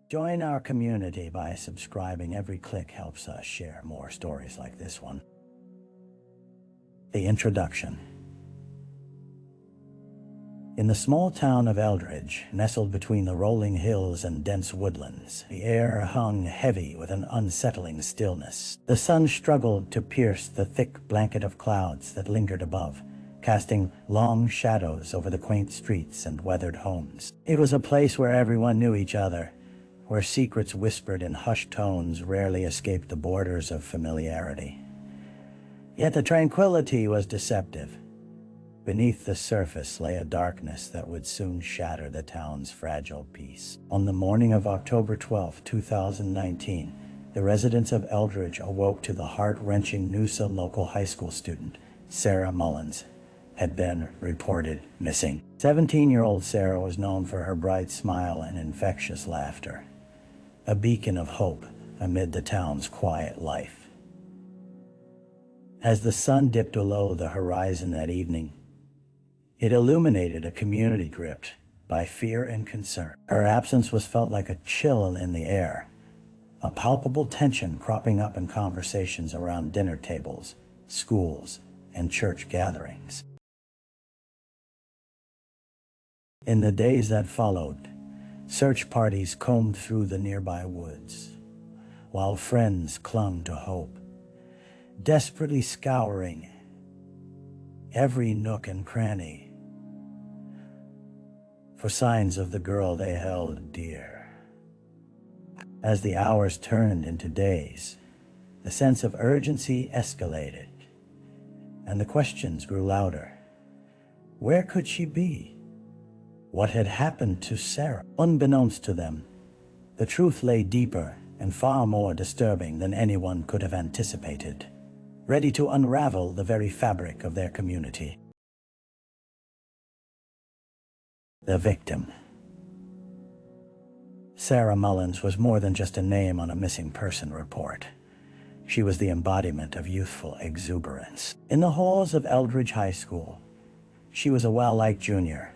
Join our community by subscribing. Every click helps us share more stories like this one. The introduction. In the small town of Eldridge, nestled between the rolling hills and dense woodlands, the air hung heavy with an unsettling stillness. The sun struggled to pierce the thick blanket of clouds that lingered above, casting long shadows over the quaint streets and weathered homes. It was a place where everyone knew each other, where secrets whispered in hushed tones rarely escaped the borders of familiarity. Yet the tranquility was deceptive. Beneath the surface lay a darkness that would soon shatter the town's fragile peace. On the morning of October 12, 2019, the residents of Eldridge awoke to the heart-wrenching news. A local high school student, Sarah Mullins, had been reported missing. 17-year-old Sarah was known for her bright smile and infectious laughter, a beacon of hope amid the town's quiet life. As the sun dipped below the horizon that evening, it illuminated a community gripped by fear and concern. Her absence was felt like a chill in the air, a palpable tension cropping up in conversations around dinner tables, schools, and church gatherings. In the days that followed, search parties combed through the nearby woods, while friends clung to hope, desperately scouring every nook and cranny for signs of the girl they held dear. As the hours turned into days, the sense of urgency escalated, and the questions grew louder. Where could she be? What had happened to Sarah? Unbeknownst to them, the truth lay deeper and far more disturbing than anyone could have anticipated, ready to unravel the very fabric of their community. The victim. Sarah Mullins was more than just a name on a missing person report. She was the embodiment of youthful exuberance. In the halls of Eldridge High School, she was a well-liked junior,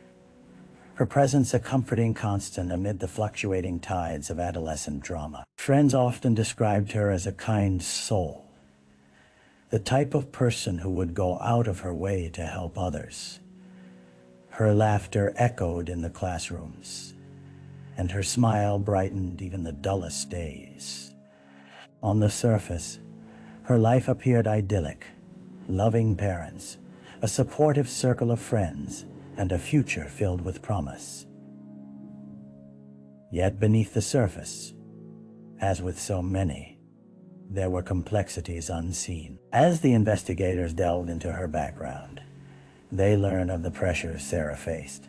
her presence a comforting constant amid the fluctuating tides of adolescent drama. Friends often described her as a kind soul, the type of person who would go out of her way to help others. Her laughter echoed in the classrooms, and her smile brightened even the dullest days. On the surface, her life appeared idyllic: loving parents, a supportive circle of friends, and a future filled with promise. Yet beneath the surface, as with so many, there were complexities unseen. As the investigators delved into her background, they learned of the pressures Sarah faced.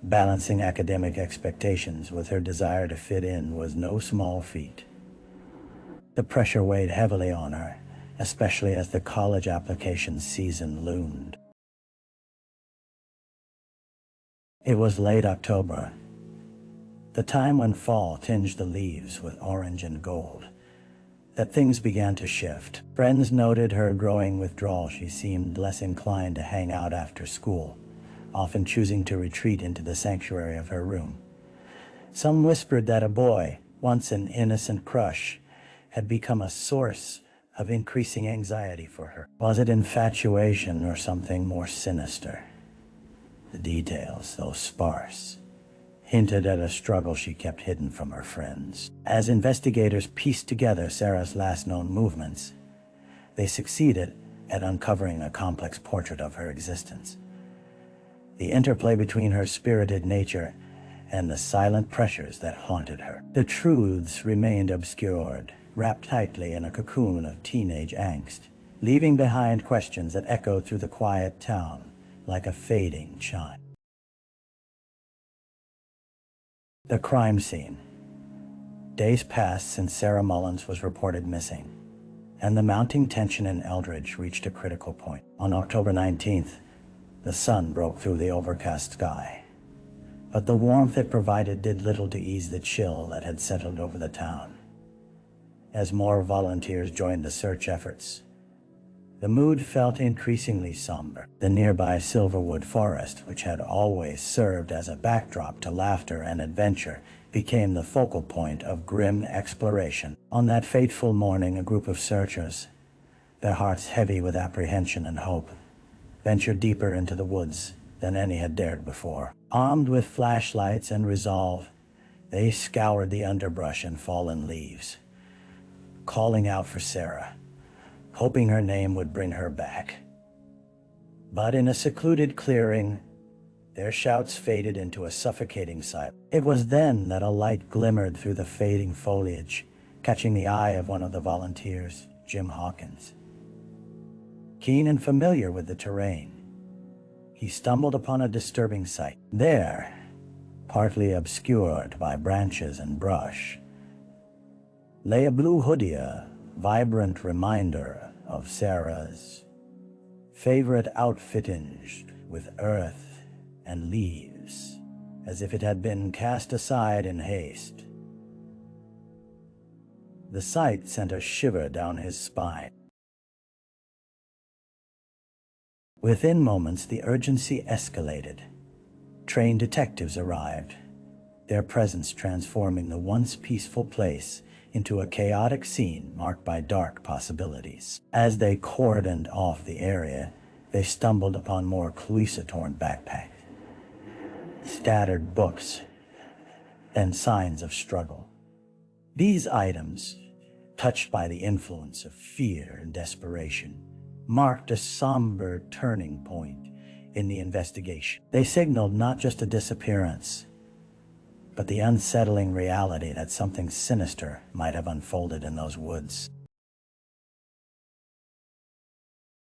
Balancing academic expectations with her desire to fit in was no small feat. The pressure weighed heavily on her, especially as the college application season loomed. It was late October, the time when fall tinged the leaves with orange and gold, that things began to shift. Friends noted her growing withdrawal. She seemed less inclined to hang out after school, often choosing to retreat into the sanctuary of her room. Some whispered that a boy, once an innocent crush, had become a source of increasing anxiety for her. Was it infatuation or something more sinister? The details, though sparse, hinted at a struggle she kept hidden from her friends. As investigators pieced together Sarah's last known movements, they succeeded at uncovering a complex portrait of her existence. The interplay between her spirited nature and the silent pressures that haunted her. The truths remained obscured, wrapped tightly in a cocoon of teenage angst, leaving behind questions that echoed through the quiet town like a fading chime. The crime scene. Days passed since Sarah Mullins was reported missing, and the mounting tension in Eldridge reached a critical point. On October 19th, the sun broke through the overcast sky, but the warmth it provided did little to ease the chill that had settled over the town. As more volunteers joined the search efforts, The mood felt increasingly somber. The nearby Silverwood forest, which had always served as a backdrop to laughter and adventure, became the focal point of grim exploration. On that fateful morning, a group of searchers, their hearts heavy with apprehension and hope, ventured deeper into the woods than any had dared before. Armed with flashlights and resolve, they scoured the underbrush and fallen leaves, calling out for Sarah, hoping her name would bring her back. But in a secluded clearing, their shouts faded into a suffocating silence. It was then that a light glimmered through the fading foliage, catching the eye of one of the volunteers, Jim Hawkins. Keen and familiar with the terrain, he stumbled upon a disturbing sight. There, partly obscured by branches and brush, lay a blue hoodie, a vibrant reminder of Sarah's favorite outfit, tinged with earth and leaves, as if it had been cast aside in haste. The sight sent a shiver down his spine. Within moments, the urgency escalated. Trained detectives arrived, their presence transforming the once peaceful place into a chaotic scene marked by dark possibilities. As they cordoned off the area, they stumbled upon more torn backpacks, scattered books, and signs of struggle. These items, touched by the influence of fear and desperation, marked a somber turning point in the investigation. They signaled not just a disappearance, but the unsettling reality that something sinister might have unfolded in those woods.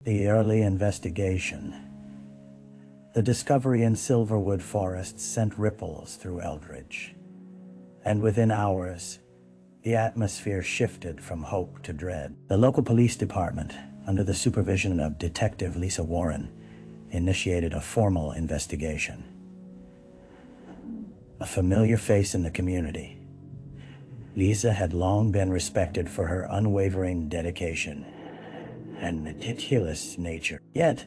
The early investigation, the discovery in Silverwood Forest, sent ripples through Eldridge, and within hours, the atmosphere shifted from hope to dread. The local police department, under the supervision of Detective Lisa Warren, initiated a formal investigation. A familiar face in the community, Lisa had long been respected for her unwavering dedication and meticulous nature. Yet,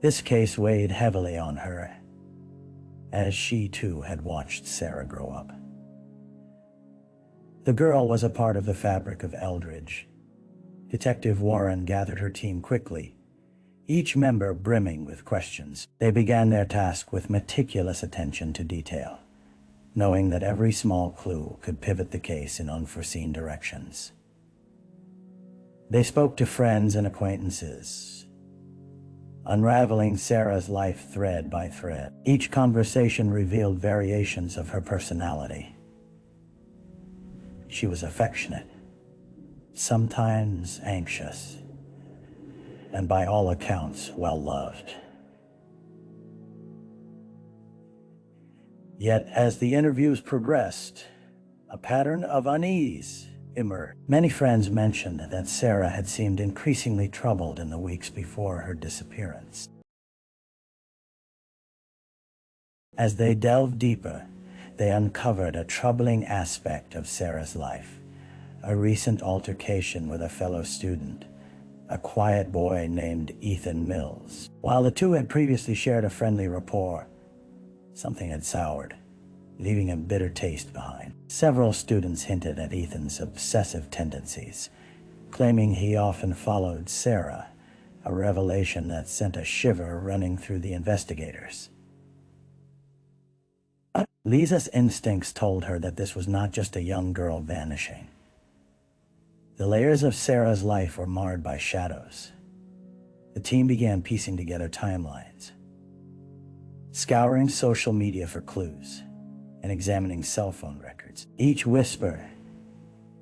this case weighed heavily on her, as she too had watched Sarah grow up. The girl was a part of the fabric of Eldridge. Detective Warren gathered her team quickly, each member brimming with questions. They began their task with meticulous attention to detail, knowing that every small clue could pivot the case in unforeseen directions. They spoke to friends and acquaintances, unraveling Sarah's life thread by thread. Each conversation revealed variations of her personality. She was affectionate, sometimes anxious, and by all accounts, well-loved. Yet, as the interviews progressed, a pattern of unease emerged. Many friends mentioned that Sarah had seemed increasingly troubled in the weeks before her disappearance. As they delved deeper, they uncovered a troubling aspect of Sarah's life, a recent altercation with a fellow student, a quiet boy named Ethan Mills. While the two had previously shared a friendly rapport, something had soured, leaving a bitter taste behind. Several students hinted at Ethan's obsessive tendencies, claiming he often followed Sarah, a revelation that sent a shiver running through the investigators. Lisa's instincts told her that this was not just a young girl vanishing. The layers of Sarah's life were marred by shadows. The team began piecing together timelines, scouring social media for clues, and examining cell phone records. Each whisper,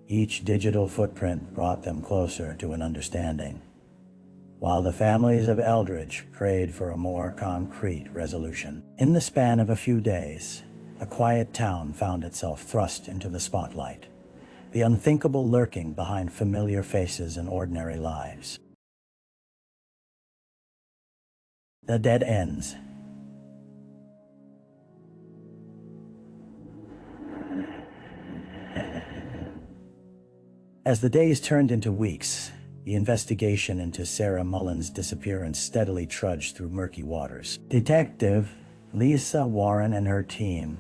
each digital footprint brought them closer to an understanding, while the families of Eldridge prayed for a more concrete resolution. In the span of a few days, a quiet town found itself thrust into the spotlight, the unthinkable lurking behind familiar faces and ordinary lives. The dead ends. As the days turned into weeks, The investigation into Sarah Mullins' disappearance steadily trudged through murky waters. Detective Lisa Warren and her team,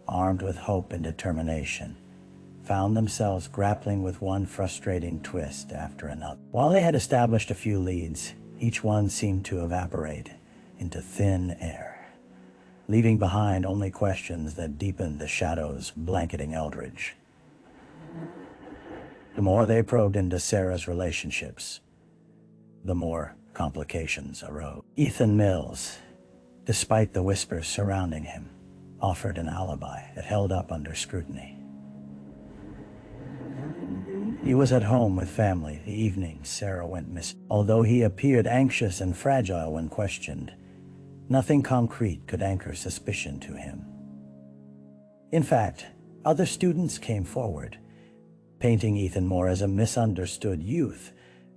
armed with hope and determination, found themselves grappling with one frustrating twist after another. While they had established a few leads, each one seemed to evaporate into thin air, leaving behind only questions that deepened the shadows blanketing Eldridge. The more they probed into Sarah's relationships, the more complications arose. Ethan Mills, despite the whispers surrounding him, offered an alibi that held up under scrutiny. He was at home with family the evening Sarah went missing. Although he appeared anxious and fragile when questioned, nothing concrete could anchor suspicion to him. In fact, other students came forward, painting Ethan more as a misunderstood youth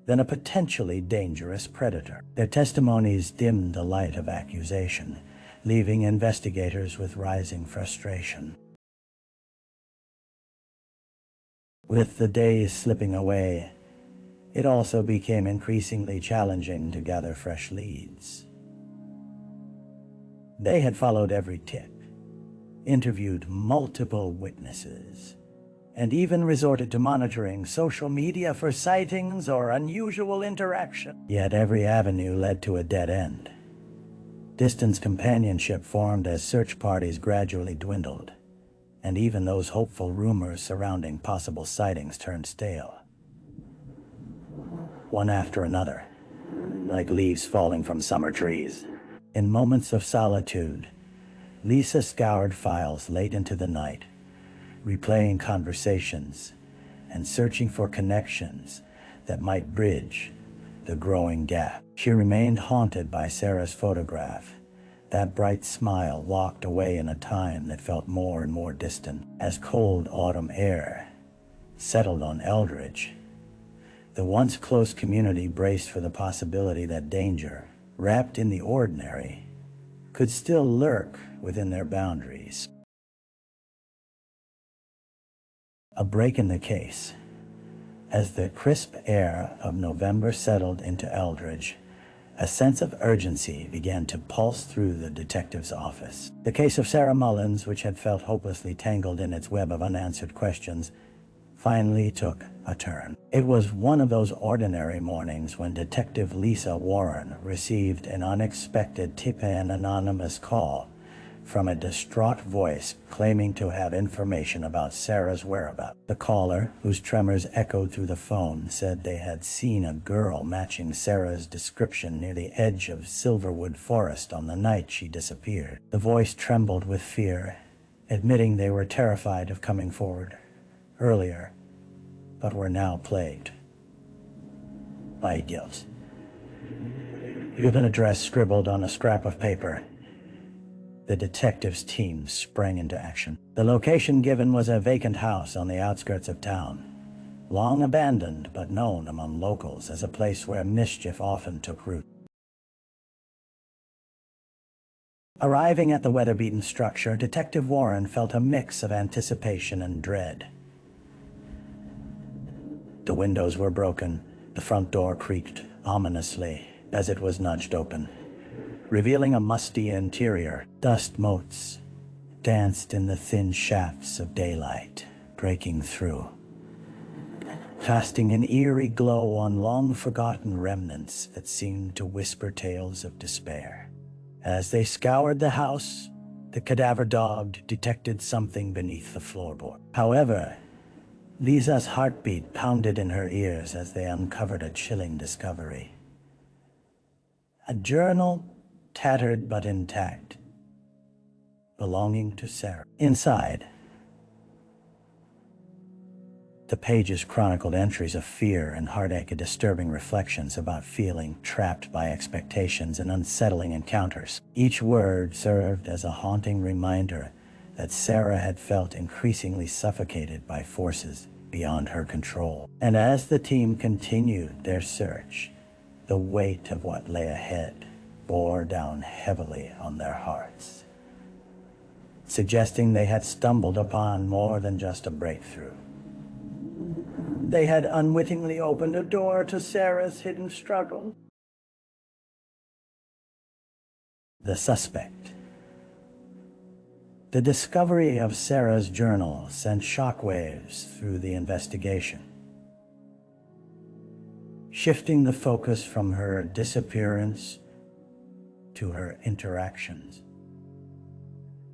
than a potentially dangerous predator. Their testimonies dimmed the light of accusation, leaving investigators with rising frustration. With the days slipping away, it also became increasingly challenging to gather fresh leads. They had followed every tip, interviewed multiple witnesses, and even resorted to monitoring social media for sightings or unusual interaction. Yet every avenue led to a dead end. Distant companionship formed as search parties gradually dwindled, and even those hopeful rumors surrounding possible sightings turned stale. One after another, like leaves falling from summer trees. In moments of solitude, Lisa scoured files late into the night, replaying conversations and searching for connections that might bridge the growing gap. She remained haunted by Sarah's photograph. That bright smile walked away in a time that felt more and more distant. As cold autumn air settled on Eldridge, the once close community braced for the possibility that danger, wrapped in the ordinary, could still lurk within their boundaries. A break in the case. As the crisp air of November settled into Eldridge, a sense of urgency began to pulse through the detective's office. The case of Sarah Mullins, which had felt hopelessly tangled in its web of unanswered questions, finally took a turn. It was one of those ordinary mornings when Detective Lisa Warren received an unexpected tip and anonymous call from a distraught voice claiming to have information about Sarah's whereabouts. The caller, whose tremors echoed through the phone, said they had seen a girl matching Sarah's description near the edge of Silverwood Forest on the night she disappeared. The voice trembled with fear, admitting they were terrified of coming forward earlier, but were now plagued by guilt. With an address scribbled on a scrap of paper, the detectives' team sprang into action. The location given was a vacant house on the outskirts of town, long abandoned but known among locals as a place where mischief often took root. Arriving at the weather-beaten structure, Detective Warren felt a mix of anticipation and dread. The windows were broken, the front door creaked ominously as it was nudged open, revealing a musty interior. Dust motes danced in the thin shafts of daylight, breaking through, casting an eerie glow on long-forgotten remnants that seemed to whisper tales of despair. As they scoured the house, the cadaver-dogged detected something beneath the floorboard. However, Lisa's heartbeat pounded in her ears as they uncovered a chilling discovery. A journal, tattered but intact, belonging to Sarah. Inside, the pages chronicled entries of fear and heartache, disturbing reflections about feeling trapped by expectations and unsettling encounters. Each word served as a haunting reminder that Sarah had felt increasingly suffocated by forces beyond her control. And as the team continued their search, the weight of what lay ahead bore down heavily on their hearts, suggesting they had stumbled upon more than just a breakthrough. They had unwittingly opened a door to Sarah's hidden struggle. The suspect. The discovery of Sarah's journal sent shockwaves through the investigation, shifting the focus from her disappearance to her interactions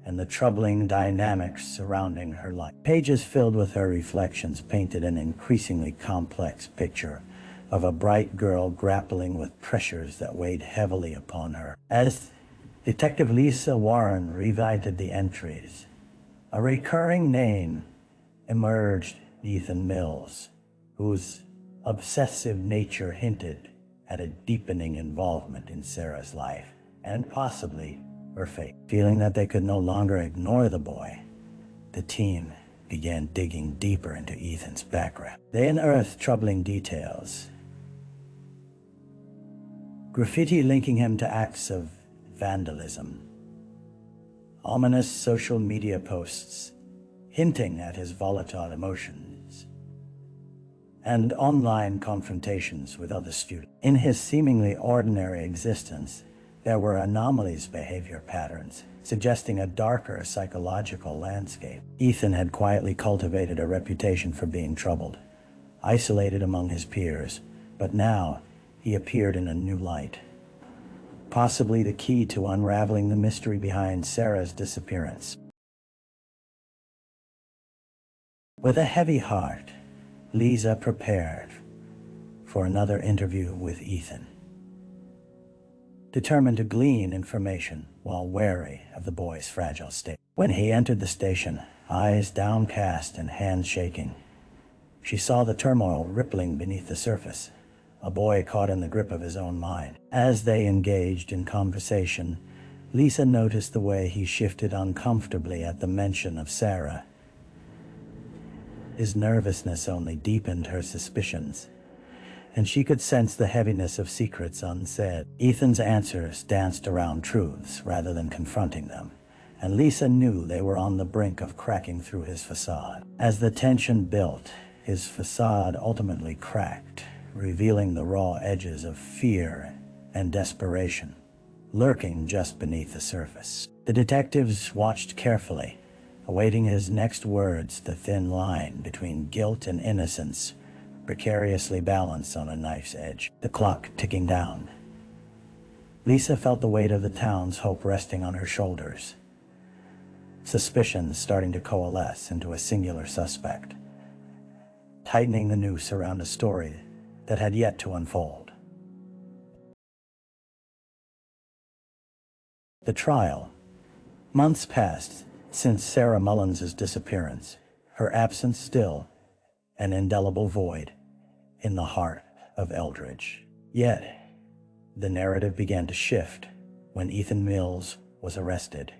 and the troubling dynamics surrounding her life. Pages filled with her reflections painted an increasingly complex picture of a bright girl grappling with pressures that weighed heavily upon her. As Detective Lisa Warren revisited the entries, a recurring name emerged: Ethan Mills, whose obsessive nature hinted at a deepening involvement in Sarah's life and possibly her fate. Feeling that they could no longer ignore the boy, the team began digging deeper into Ethan's background. They unearthed troubling details: graffiti linking him to acts of vandalism, ominous social media posts hinting at his volatile emotions, and online confrontations with other students. In his seemingly ordinary existence, there were anomalous behavior patterns suggesting a darker psychological landscape. Ethan had quietly cultivated a reputation for being troubled, isolated among his peers, but now he appeared in a new light, possibly the key to unraveling the mystery behind Sarah's disappearance. With a heavy heart, Lisa prepared for another interview with Ethan, determined to glean information while wary of the boy's fragile state. When he entered the station, eyes downcast and hands shaking, she saw the turmoil rippling beneath the surface, a boy caught in the grip of his own mind. As they engaged in conversation, Lisa noticed the way he shifted uncomfortably at the mention of Sarah. His nervousness only deepened her suspicions, and she could sense the heaviness of secrets unsaid. Ethan's answers danced around truths rather than confronting them, and Lisa knew they were on the brink of cracking through his facade. As the tension built, his facade ultimately cracked, revealing the raw edges of fear and desperation lurking just beneath the surface. The detectives watched carefully, awaiting his next words, the thin line between guilt and innocence precariously balanced on a knife's edge. The clock ticking down. Lisa felt the weight of the town's hope resting on her shoulders, suspicions starting to coalesce into a singular suspect, tightening the noose around a story that had yet to unfold. The trial. Months passed since Sarah Mullins' disappearance, her absence still an indelible void in the heart of Eldridge. Yet, the narrative began to shift when Ethan Mills was arrested,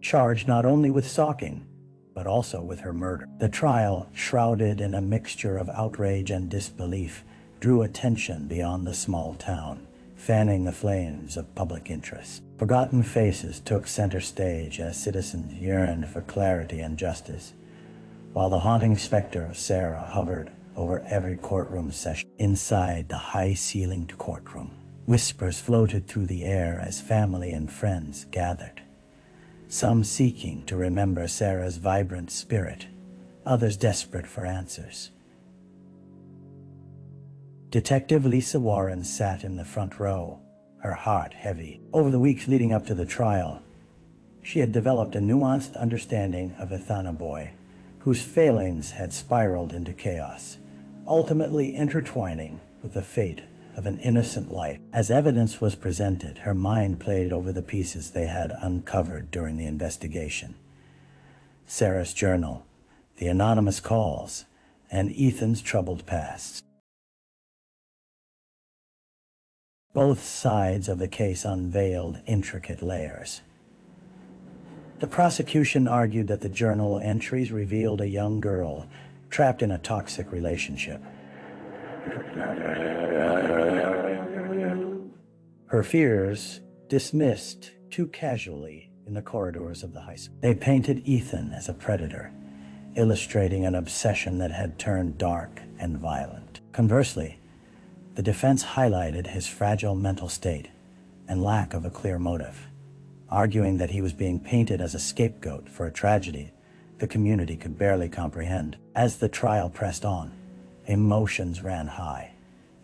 charged not only with stalking, but also with her murder. The trial, shrouded in a mixture of outrage and disbelief, drew attention beyond the small town, fanning the flames of public interest. Forgotten faces took center stage as citizens yearned for clarity and justice, while the haunting specter of Sarah hovered over every courtroom session. Inside the high-ceilinged courtroom, whispers floated through the air as family and friends gathered, some seeking to remember Sarah's vibrant spirit, others desperate for answers. Detective Lisa Warren sat in the front row, her heart heavy. Over the weeks leading up to the trial, she had developed a nuanced understanding of Ethana Boy, whose failings had spiraled into chaos, ultimately intertwining with the fate of an innocent life. As evidence was presented, her mind played over the pieces they had uncovered during the investigation: Sarah's journal, the anonymous calls, and Ethan's troubled past. Both sides of the case unveiled intricate layers. The prosecution argued that the journal entries revealed a young girl trapped in a toxic relationship. Her fears dismissed too casually in the corridors of the high school. They painted Ethan as a predator, illustrating an obsession that had turned dark and violent. Conversely, the defense highlighted his fragile mental state and lack of a clear motive, arguing that he was being painted as a scapegoat for a tragedy the community could barely comprehend. As the trial pressed on, emotions ran high,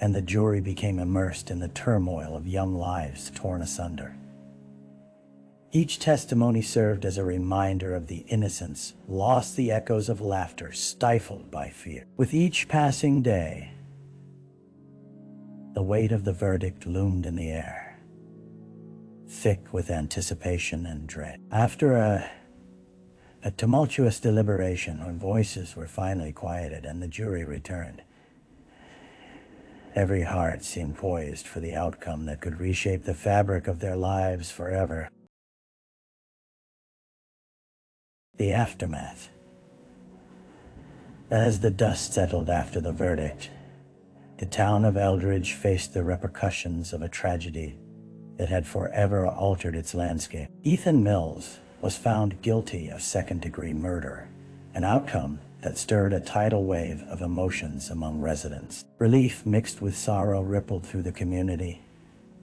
and the jury became immersed in the turmoil of young lives torn asunder. Each testimony served as a reminder of the innocence, lost, the echoes of laughter stifled by fear. With each passing day, the weight of the verdict loomed in the air, thick with anticipation and dread. After a tumultuous deliberation, when voices were finally quieted and the jury returned, every heart seemed poised for the outcome that could reshape the fabric of their lives forever. The aftermath. As the dust settled after the verdict, the town of Eldridge faced the repercussions of a tragedy that had forever altered its landscape. Ethan Mills was found guilty of second-degree murder, an outcome that stirred a tidal wave of emotions among residents. Relief mixed with sorrow rippled through the community.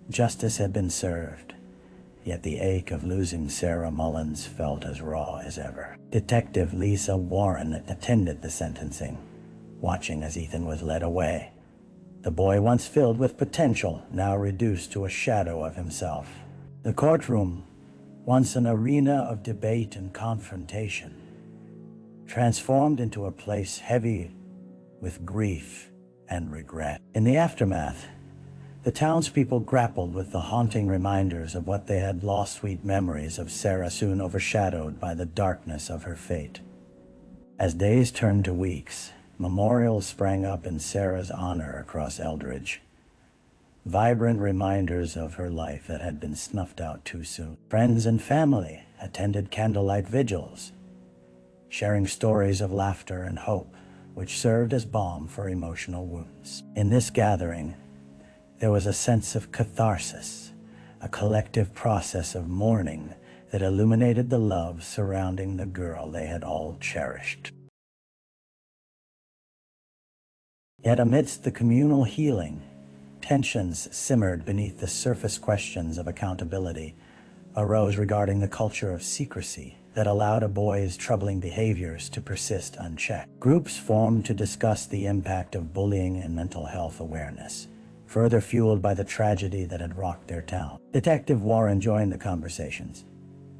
Justice had been served, yet the ache of losing Sarah Mullins felt as raw as ever. Detective Lisa Warren attended the sentencing, watching as Ethan was led away. The boy, once filled with potential, now reduced to a shadow of himself. The courtroom, once an arena of debate and confrontation, transformed into a place heavy with grief and regret. In the aftermath, the townspeople grappled with the haunting reminders of what they had lost, sweet memories of Sarah soon overshadowed by the darkness of her fate. As days turned to weeks, memorials sprang up in Sarah's honor across Eldridge, vibrant reminders of her life that had been snuffed out too soon. Friends and family attended candlelight vigils, sharing stories of laughter and hope, which served as balm for emotional wounds. In this gathering, there was a sense of catharsis, a collective process of mourning that illuminated the love surrounding the girl they had all cherished. Yet amidst the communal healing, tensions simmered beneath the surface. Questions of accountability arose regarding the culture of secrecy that allowed a boy's troubling behaviors to persist unchecked. Groups formed to discuss the impact of bullying and mental health awareness, further fueled by the tragedy that had rocked their town. Detective Warren joined the conversations,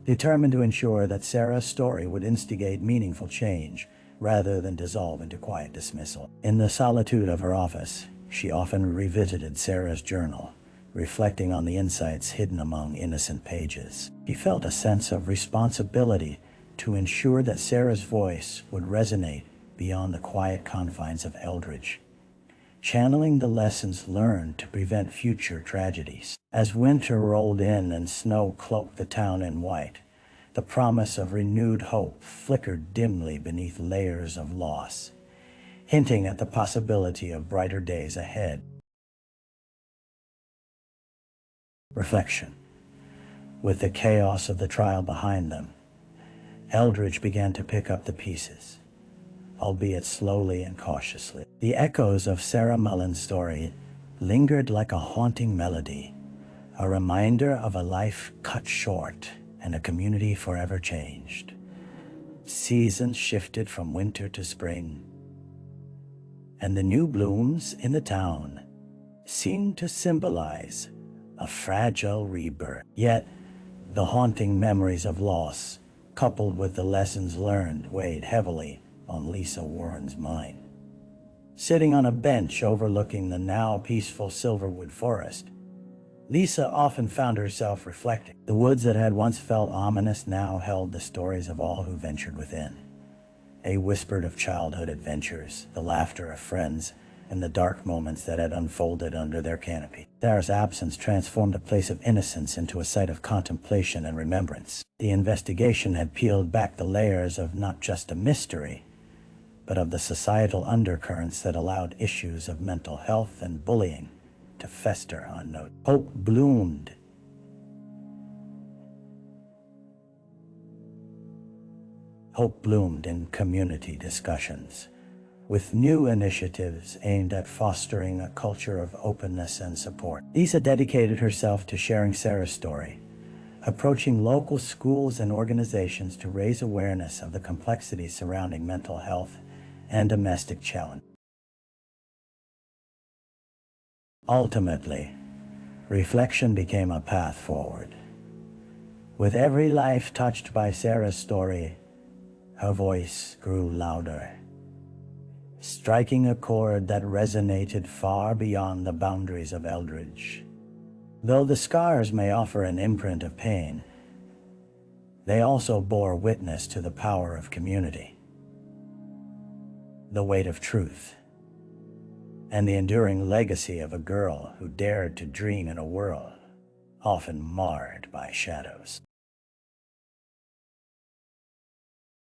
determined to ensure that Sarah's story would instigate meaningful change rather than dissolve into quiet dismissal. In the solitude of her office, she often revisited Sarah's journal, reflecting on the insights hidden among innocent pages. She felt a sense of responsibility to ensure that Sarah's voice would resonate beyond the quiet confines of Eldridge, channeling the lessons learned to prevent future tragedies. As winter rolled in and snow cloaked the town in white, the promise of renewed hope flickered dimly beneath layers of loss, hinting at the possibility of brighter days ahead. Reflection. With the chaos of the trial behind them, Eldridge began to pick up the pieces, albeit slowly and cautiously. The echoes of Sarah Mullins' story lingered like a haunting melody, a reminder of a life cut short and a community forever changed. Seasons shifted from winter to spring, and the new blooms in the town seemed to symbolize a fragile rebirth. Yet, the haunting memories of loss, coupled with the lessons learned, weighed heavily on Lisa Warren's mind. Sitting on a bench overlooking the now peaceful Silverwood forest, Lisa often found herself reflecting. The woods that had once felt ominous now held the stories of all who ventured within. They whispered of childhood adventures, the laughter of friends, and the dark moments that had unfolded under their canopy. Sarah's absence transformed a place of innocence into a site of contemplation and remembrance. The investigation had peeled back the layers of not just a mystery, but of the societal undercurrents that allowed issues of mental health and bullying to fester unnoticed. Hope bloomed. Hope bloomed in community discussions, with new initiatives aimed at fostering a culture of openness and support. Lisa dedicated herself to sharing Sarah's story, approaching local schools and organizations to raise awareness of the complexities surrounding mental health and domestic challenges. Ultimately, reflection became a path forward. With every life touched by Sarah's story, her voice grew louder, striking a chord that resonated far beyond the boundaries of Eldridge. Though the scars may offer an imprint of pain, they also bore witness to the power of community, the weight of truth, and the enduring legacy of a girl who dared to dream in a world often marred by shadows.